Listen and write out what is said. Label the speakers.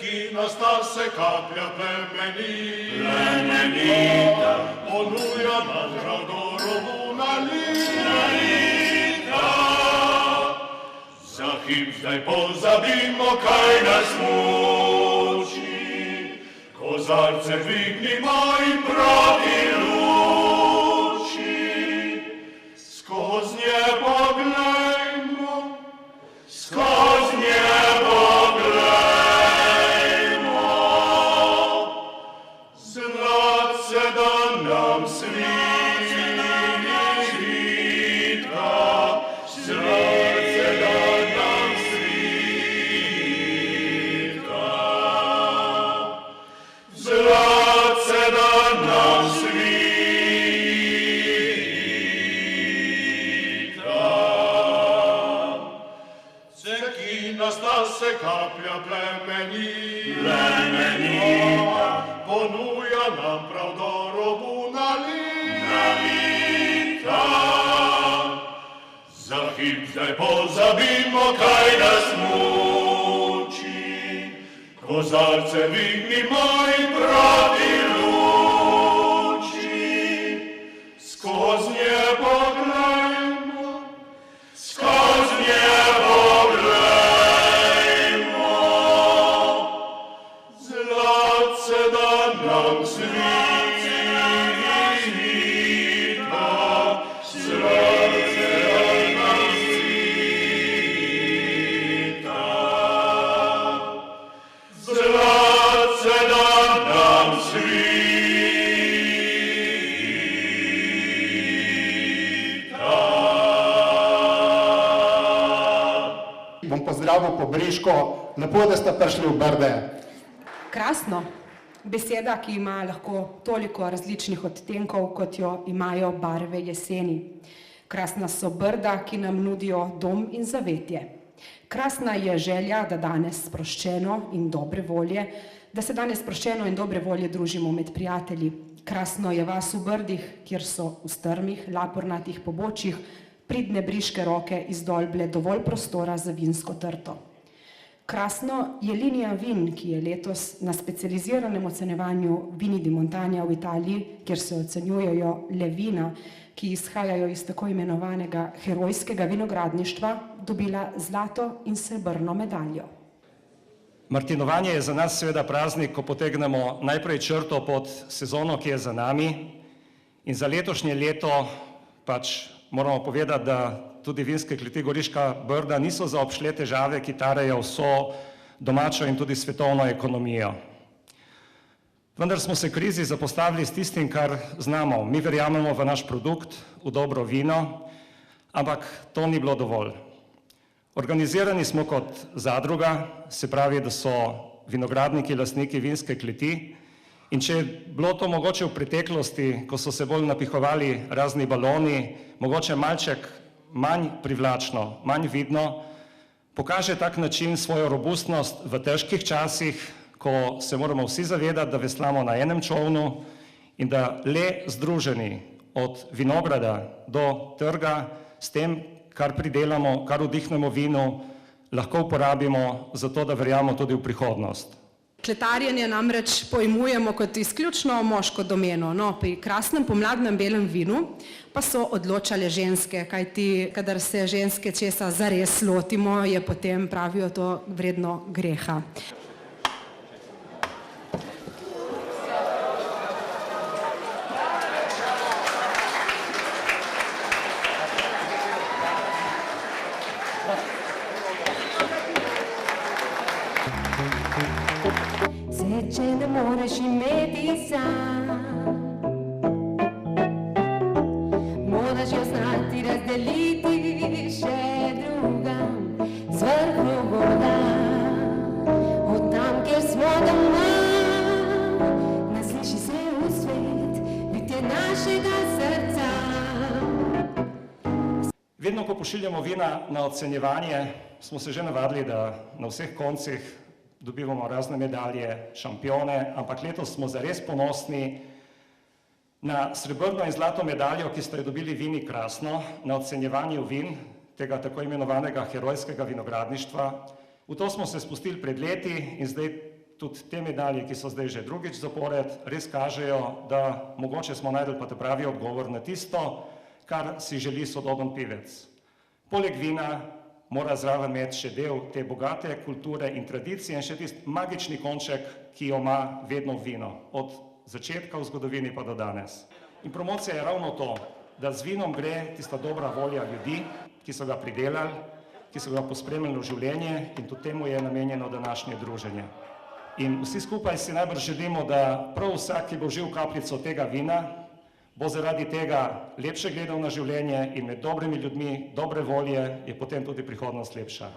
Speaker 1: Sekina se kaplja plemenita, ponuja nam Dragorovu nalita. Za hip zdaj pozabimo, kaj nas muči, kozarce dvignimo in proti luči. Skoz nebo glejmo, skoz nebo glejmo, zlace da nam svita, zlace da nam svita, zlace da nam svita. Sekina se kaplja plemenita, ponuja nam prav Dorovu nalita. Za hip zdaj pozabimo, kaj nas muči, kozarce dvignimo in proti luči. Skoz nebo glejmo, skoz nebo glejmo, zlace da nam svita, zlace da nam svita, zlace da nam svita.
Speaker 2: Bom pozdravil po Briško, lepo, da ste prišli v Brde.
Speaker 3: Krasno. Beseda, ki ima lahko toliko različnih odtenkov, kot jo imajo barve jeseni. Krasna so Brda, ki nam nudijo dom in zavetje. Krasna je želja, da danes sproščeno in dobre volje, da se danes sproščeno in dobre volje družimo med prijatelji. Krasno je vas v Brdih, kjer so v strmih, lapornatih pobočjih pridne briške roke izdolble dovolj prostora za vinsko trto. Krasno je linija vin, ki je letos na specializiranem ocenjevanju Vini di Montagna v Italiji, kjer se ocenjujejo le vina, ki izhajajo iz tako imenovanega herojskega vinogradništva, dobila zlato in srebrno medaljo.
Speaker 4: Martinovanje je za nas seveda praznik, ko potegnemo najprej črto pod sezono, ki je za nami, in za letošnje leto pač moramo povedati, da tudi vinske kleti Goriška Brda niso zaobšle težave, ki tarejo vso domačo in tudi svetovno ekonomijo. Vendar smo se krizi zapostavili s tistim, kar znamo. Mi verjamemo v naš produkt, v dobro vino, ampak to ni bilo dovolj. Organizirani smo kot zadruga, se pravi, da so vinogradniki lastniki vinske kleti, in če je bilo to mogoče v preteklosti, ko so se bolj napihovali razni baloni, mogoče malček manj privlačno, manj vidno, pokaže tak način svojo robustnost v težkih časih, ko se moramo vsi zavedati, da veslamo na enem čolnu in da le združeni od vinograda do trga s tem, kar pridelamo, kar vdihnemo vinu, lahko uporabimo za to, da verjamemo tudi v prihodnost.
Speaker 3: Kletarjenje namreč pojmujemo kot izključno moško domeno, no, pri krasnem pomladnem belem vinu pa so odločale ženske, kajti kadar se ženske česa zares lotimo, je potem, pravijo, to vredno greha.
Speaker 5: Če ne moreš imeti sam, moraš jo znati razdeliti še drugam, z vrhu voda, od tam, kjer smo doma, ne sliši se v svet, bitje našega srca.
Speaker 4: Vedno, ko pošiljamo vina na ocenjevanje, smo se že navadili, da na vseh koncih dobivamo razne medalje, šampione, ampak letos smo zares ponosni na srebrno in zlato medaljo, ki ste jo dobili Vini Krasno na ocenjevanju vin tega tako imenovanega herojskega vinogradništva. V to smo se spustili pred leti in zdaj tudi te medalje, ki so zdaj že drugič zapored, res kažejo, da mogoče smo našli pa ta pravi odgovor na tisto, kar si želi sodoben pivec. Poleg vina mora zraven imeti še del te bogate kulture in tradicije in še tisti magični konček, ki jo ima vedno vino, od začetka v zgodovini pa do danes. In promocija je ravno to, da z vinom gre tista dobra volja ljudi, ki so ga pridelali, ki so ga pospremili v življenje in tudi temu je namenjeno današnje druženje. In vsi skupaj si najbrž želimo, da prav vsak, ki bo užil kapljico tega vina, bo zaradi tega lepše gledal na življenje in med dobrimi ljudmi, dobre volje je potem tudi prihodnost lepša.